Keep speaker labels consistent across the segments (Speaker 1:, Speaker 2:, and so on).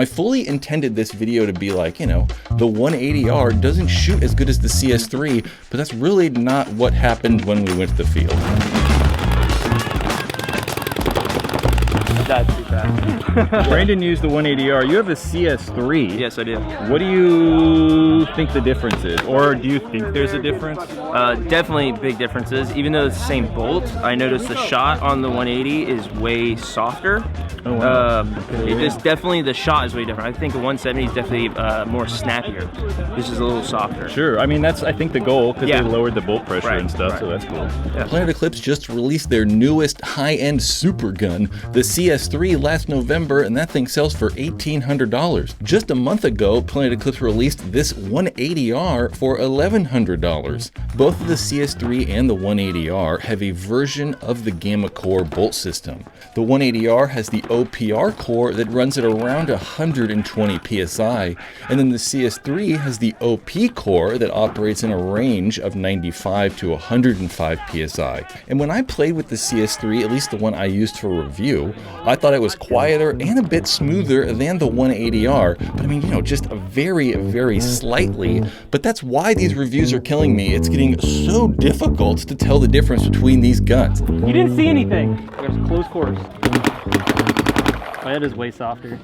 Speaker 1: I fully intended this video to be like, you know, the 180R doesn't shoot as good as the CS3, but that's really not what happened when we went to the field.
Speaker 2: That's too fast.
Speaker 1: Brandon used the 180R. You have a CS3.
Speaker 2: Yes, I do.
Speaker 1: What do you think the difference is? Or do you think there's a difference?
Speaker 2: Definitely big differences. Even though it's the same bolt, I noticed the shot on the 180 is way softer.
Speaker 1: Oh, wow.
Speaker 2: It just definitely, the shot is way different. I think a 170 is definitely more snappier. This is a little softer.
Speaker 1: Sure. I mean, that's, I think, the goal, because they lowered the bolt pressure and stuff, so that's cool.
Speaker 2: Yeah.
Speaker 1: Planet Eclipse just released their newest high-end super gun, the CS3, last November, and that thing sells for $1,800. Just a month ago, Planet Eclipse released this 180R for $1,100. Both of the CS3 and the 180R have a version of the Gamma Core bolt system. The 180R has the OPR core that runs at around 120 psi, and then the CS3 has the OP core that operates in a range of 95 to 105 psi. And when I played with the CS3, at least the one I used for review, I thought it was quieter and a bit smoother than the 180R, but I mean, you know, just very, very slightly. But that's why these reviews are killing me. It's getting so difficult to tell the difference between these guns.
Speaker 3: You didn't see anything. There's a close quarters. My head is way softer.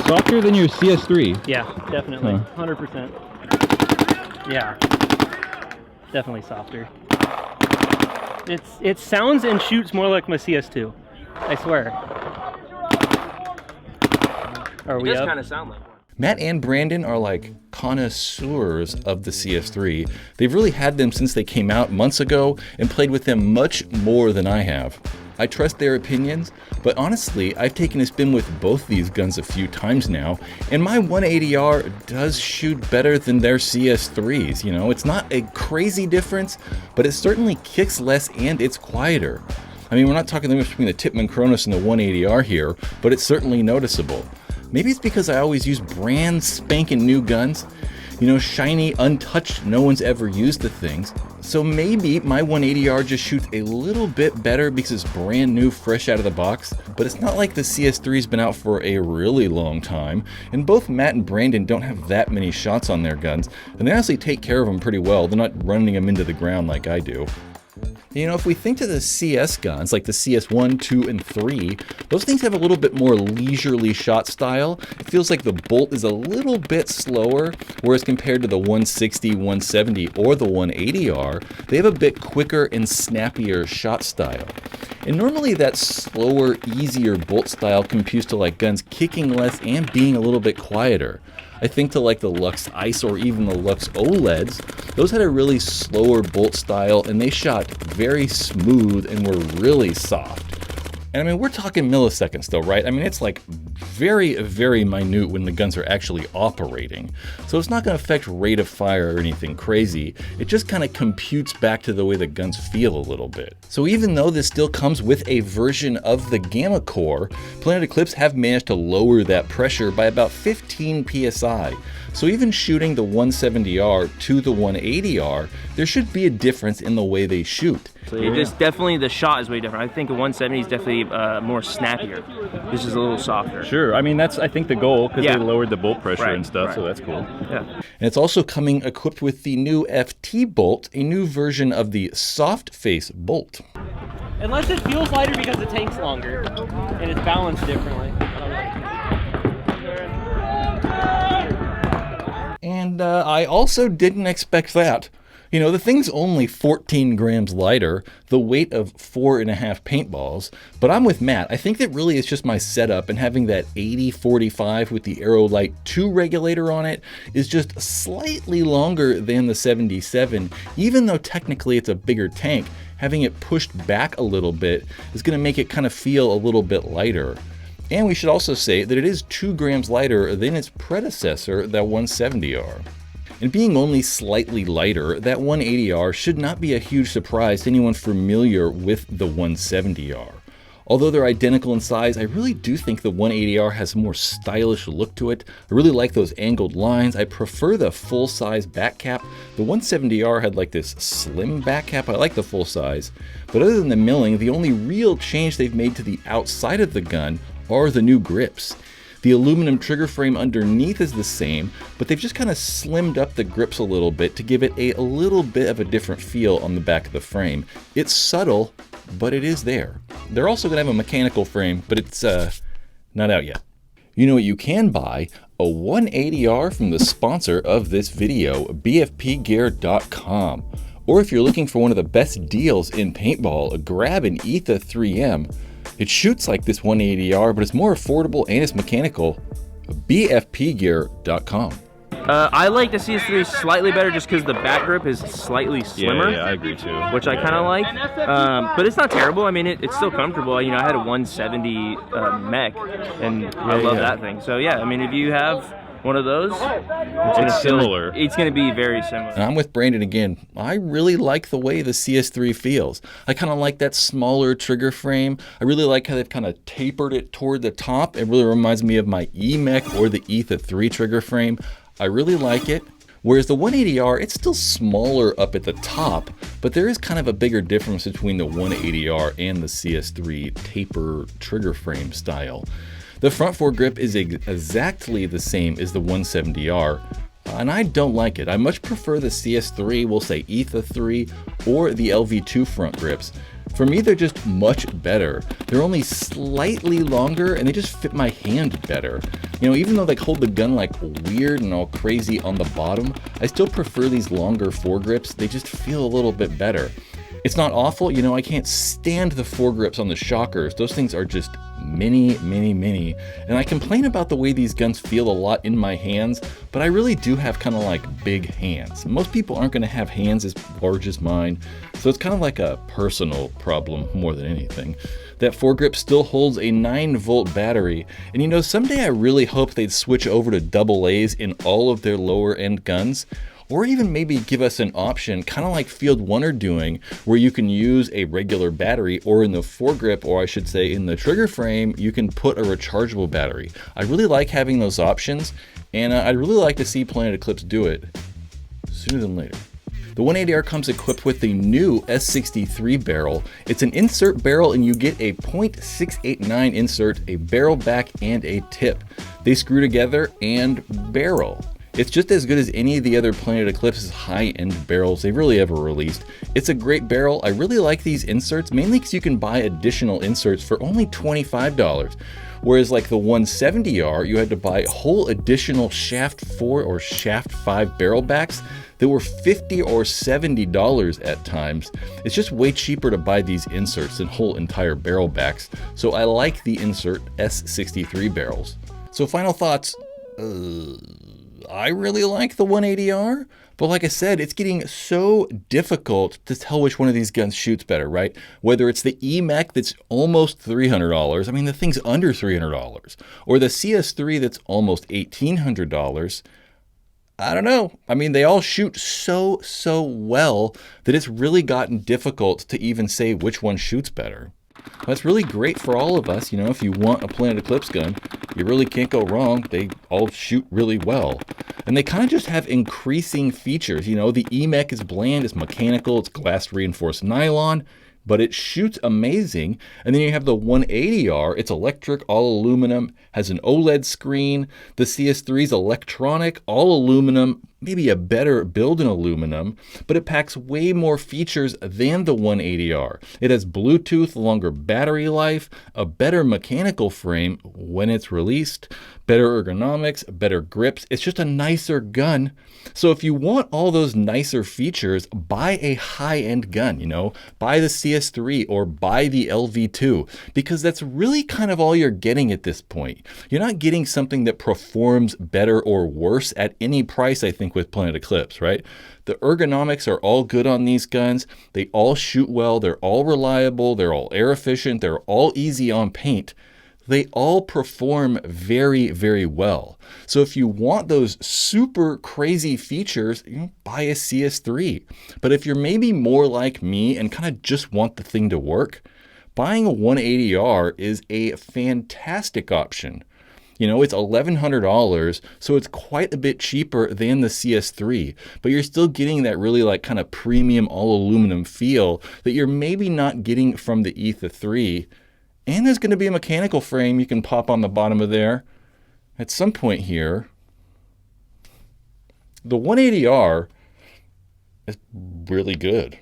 Speaker 1: Softer than your CS3?
Speaker 3: Yeah, definitely. 100%. Yeah. Definitely softer. It sounds and shoots more like my CS2. I swear. Are we up?
Speaker 2: It does kind of sound like one.
Speaker 1: Matt and Brandon are like connoisseurs of the CS3. They've really had them since they came out months ago and played with them much more than I have. I trust their opinions, but honestly, I've taken a spin with both these guns a few times now, and my 180R does shoot better than their CS3s. You know, it's not a crazy difference, but it certainly kicks less and it's quieter. I mean, we're not talking the difference between the Tippmann Kronos and the 180R here, but it's certainly noticeable. Maybe it's because I always use brand spanking new guns. You know, shiny, untouched, no one's ever used the things. So maybe my 180R just shoots a little bit better because it's brand new, fresh out of the box. But it's not like the CS3's been out for a really long time, and both Matt and Brandon don't have that many shots on their guns, and they honestly take care of them pretty well. They're not running them into the ground like I do. You know, if we think to the CS guns, like the CS1, 2, and 3, those things have a little bit more leisurely shot style. It feels like the bolt is a little bit slower, whereas compared to the 160, 170, or the 180R, they have a bit quicker and snappier shot style. And normally that slower, easier bolt style computes to like guns kicking less and being a little bit quieter. I think to like the Lux Ice or even the Lux OLEDs, those had a really slower bolt style and they shot very smooth and were really soft. And I mean, we're talking milliseconds though, right? I mean, it's like very, very minute when the guns are actually operating. So it's not going to affect rate of fire or anything crazy. It just kind of computes back to the way the guns feel a little bit. So even though this still comes with a version of the Gamma Core, Planet Eclipse have managed to lower that pressure by about 15 psi. So even shooting the 170R to the 180R, there should be a difference in the way they shoot.
Speaker 2: It just definitely, the shot is way different. I think a 170 is definitely more snappier. This is a little softer.
Speaker 1: Sure. I mean, that's, I think, the goal, because they lowered the bolt pressure and stuff, so that's cool.
Speaker 2: Yeah.
Speaker 1: And it's also coming equipped with the new FT bolt, a new version of the soft face bolt.
Speaker 3: Unless it feels lighter because the tank's longer and it's balanced differently.
Speaker 1: And I also didn't expect that. You know, the thing's only 14 grams lighter, the weight of 4.5 paintballs, but I'm with Matt. I think that really is just my setup, and having that 80-45 with the Aerolite 2 regulator on it is just slightly longer than the 77, even though technically it's a bigger tank. Having it pushed back a little bit is going to make it kind of feel a little bit lighter. And we should also say that it is 2 grams lighter than its predecessor, that 170R. And being only slightly lighter, that 180R should not be a huge surprise to anyone familiar with the 170R. Although they're identical in size, I really do think the 180R has a more stylish look to it. I really like those angled lines. I prefer the full-size back cap. The 170R had like this slim back cap. I like the full size. But other than the milling, the only real change they've made to the outside of the gun are the new grips. The aluminum trigger frame underneath is the same, but they've just kind of slimmed up the grips a little bit to give it a little bit of a different feel on the back of the frame. It's subtle, but it is there. They're also going to have a mechanical frame, but it's not out yet. You know what you can buy? A 180R from the sponsor of this video, bfpgear.com. Or if you're looking for one of the best deals in paintball, grab an ETHA 3M. It shoots like this 180R, but it's more affordable and it's mechanical. bfpgear.com.
Speaker 2: I like the CS3 slightly better just because the back grip is slightly slimmer.
Speaker 4: Yeah, I agree too.
Speaker 2: Which I kind of like, but it's not terrible. I mean, it's still comfortable. You know, I had a 170 mech, and I love that thing. So yeah, I mean, if you have one of those,
Speaker 4: it's similar.
Speaker 2: It's going to be very similar.
Speaker 1: And I'm with Brandon again. I really like the way the CS3 feels. I kind of like that smaller trigger frame. I really like how they've kind of tapered it toward the top. It really reminds me of my E-Mech or the ETHA 3 trigger frame. I really like it. Whereas the 180R, it's still smaller up at the top, but there is kind of a bigger difference between the 180R and the CS3 taper trigger frame style. The front foregrip is exactly the same as the 170R, and I don't like it. I much prefer the CS3, we'll say ETHA 3, or the LV2 front grips. For me, they're just much better. They're only slightly longer and they just fit my hand better. You know, even though they hold the gun like weird and all crazy on the bottom, I still prefer these longer foregrips. They just feel a little bit better. It's not awful, you know, I can't stand the foregrips on the shockers. Those things are just mini. And I complain about the way these guns feel a lot in my hands, but I really do have kind of like big hands. Most people aren't going to have hands as large as mine, so it's kind of like a personal problem more than anything. That foregrip still holds a 9-volt battery, and you know, someday I really hope they'd switch over to AA's in all of their lower end guns. Or even maybe give us an option, kind of like Field 1 are doing, where you can use a regular battery, or in the foregrip, or I should say in the trigger frame, you can put a rechargeable battery. I really like having those options, and I'd really like to see Planet Eclipse do it sooner than later. The 180R comes equipped with the new S63 barrel. It's an insert barrel and you get a .689 insert, a barrel back, and a tip. They screw together and barrel. It's just as good as any of the other Planet Eclipse's high-end barrels they've really ever released. It's a great barrel. I really like these inserts, mainly because you can buy additional inserts for only $25. Whereas like the 170R, you had to buy whole additional shaft 4 or shaft 5 barrel backs that were $50 or $70 at times. It's just way cheaper to buy these inserts than whole entire barrel backs. So I like the insert S63 barrels. So final thoughts. I really like the 180R, but like I said, it's getting so difficult to tell which one of these guns shoots better, right? Whether it's the E-Mech that's almost $300, I mean, the thing's under $300, or the CS3 that's almost $1,800, I don't know. I mean, they all shoot so well that it's really gotten difficult to even say which one shoots better. That's really great for all of us. You know, if you want a Planet Eclipse gun, you really can't go wrong. They all shoot really well. And they kind of just have increasing features. You know, the E-Mech is bland, it's mechanical, it's glass reinforced nylon, but it shoots amazing. And then you have the 180R, it's electric, all aluminum, has an OLED screen. The CS3 is electronic, all aluminum, maybe a better build in aluminum, but it packs way more features than the 180R. It has Bluetooth, longer battery life, a better mechanical frame when it's released, better ergonomics, better grips. It's just a nicer gun. So if you want all those nicer features, buy a high-end gun, you know, buy the CS3 or buy the LV2, because that's really kind of all you're getting at this point. You're not getting something that performs better or worse at any price, I think, with Planet Eclipse, right? The ergonomics are all good on these guns. They all shoot well. They're all reliable. They're all air efficient. They're all easy on paint. They all perform very well. So if you want those super crazy features, you know, buy a CS3. But if you're maybe more like me and kind of just want the thing to work, buying a 180R is a fantastic option. You know, it's $1,100, so it's quite a bit cheaper than the CS3, but you're still getting that really like kind of premium all aluminum feel that you're maybe not getting from the ETHA 3. And there's going to be a mechanical frame you can pop on the bottom of there. at some point here, the 180R is really good.